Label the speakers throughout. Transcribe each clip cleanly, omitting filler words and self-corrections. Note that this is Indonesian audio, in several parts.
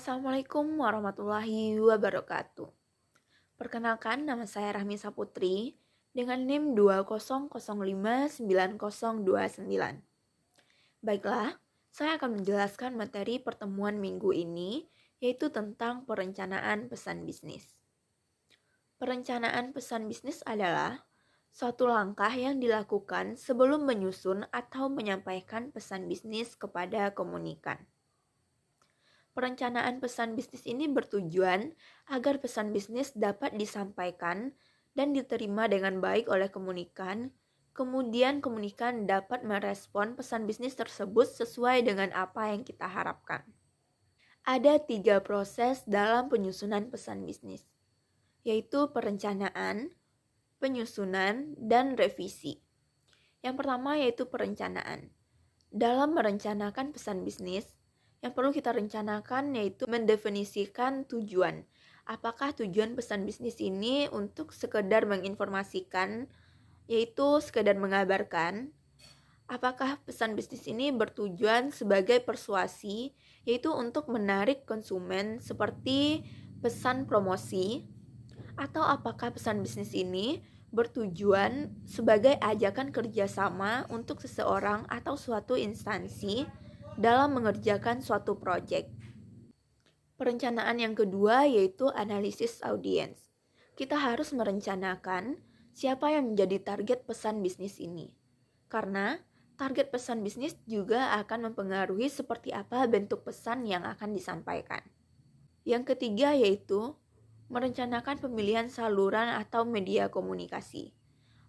Speaker 1: Assalamualaikum warahmatullahi wabarakatuh. Perkenalkan, nama saya Rahmi Saputri dengan NIM 200599029. Baiklah, saya akan menjelaskan materi pertemuan minggu ini, yaitu tentang perencanaan pesan bisnis. Perencanaan pesan bisnis adalah suatu langkah yang dilakukan sebelum menyusun atau menyampaikan pesan bisnis kepada komunikan. Perencanaan pesan bisnis ini bertujuan agar pesan bisnis dapat disampaikan dan diterima dengan baik oleh komunikan, kemudian komunikan dapat merespon pesan bisnis tersebut sesuai dengan apa yang kita harapkan. Ada 3 proses dalam penyusunan pesan bisnis, yaitu perencanaan, penyusunan, dan revisi. Yang pertama yaitu perencanaan. Dalam merencanakan pesan bisnis, yang perlu kita rencanakan yaitu mendefinisikan tujuan. Apakah tujuan pesan bisnis ini untuk sekedar menginformasikan, yaitu sekedar mengabarkan? Apakah pesan bisnis ini bertujuan sebagai persuasi, yaitu untuk menarik konsumen seperti pesan promosi? Atau apakah pesan bisnis ini bertujuan sebagai ajakan kerjasama untuk seseorang atau suatu instansi dalam mengerjakan suatu proyek? Perencanaan yang kedua yaitu analisis audiens. Kita harus merencanakan siapa yang menjadi target pesan bisnis ini. Karena target pesan bisnis juga akan mempengaruhi seperti apa bentuk pesan yang akan disampaikan. Yang ketiga yaitu merencanakan pemilihan saluran atau media komunikasi.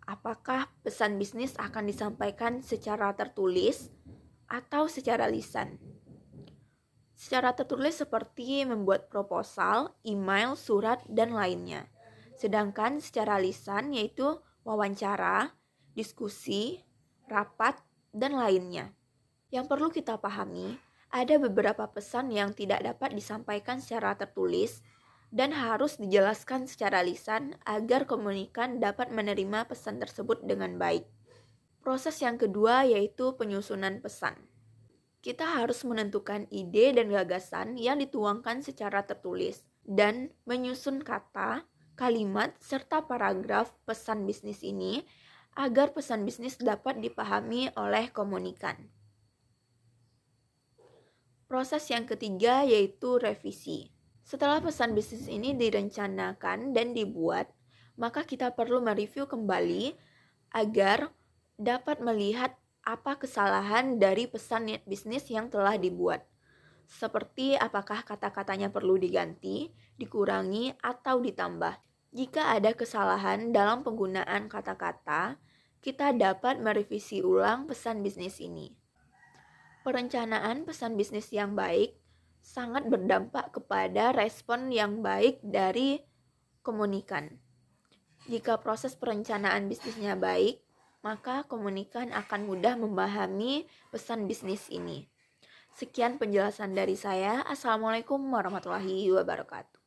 Speaker 1: Apakah pesan bisnis akan disampaikan secara tertulis atau secara lisan? Secara tertulis seperti membuat proposal, email, surat, dan lainnya. Sedangkan secara lisan yaitu wawancara, diskusi, rapat, dan lainnya. Yang perlu kita pahami, ada beberapa pesan yang tidak dapat disampaikan secara tertulis dan harus dijelaskan secara lisan agar komunikan dapat menerima pesan tersebut dengan baik. Proses yang kedua yaitu penyusunan pesan. Kita harus menentukan ide dan gagasan yang dituangkan secara tertulis dan menyusun kata, kalimat, serta paragraf pesan bisnis ini agar pesan bisnis dapat dipahami oleh komunikan. Proses yang ketiga yaitu revisi. Setelah pesan bisnis ini direncanakan dan dibuat, maka kita perlu mereview kembali agar dapat melihat apa kesalahan dari pesan bisnis yang telah dibuat. Seperti apakah kata-katanya perlu diganti, dikurangi, atau ditambah. Jika ada kesalahan dalam penggunaan kata-kata, kita dapat merevisi ulang pesan bisnis ini. Perencanaan pesan bisnis yang baik sangat berdampak kepada respon yang baik dari komunikan. Jika proses perencanaan bisnisnya baik, maka komunikan akan mudah memahami pesan bisnis ini. Sekian penjelasan dari saya. Assalamualaikum warahmatullahi wabarakatuh.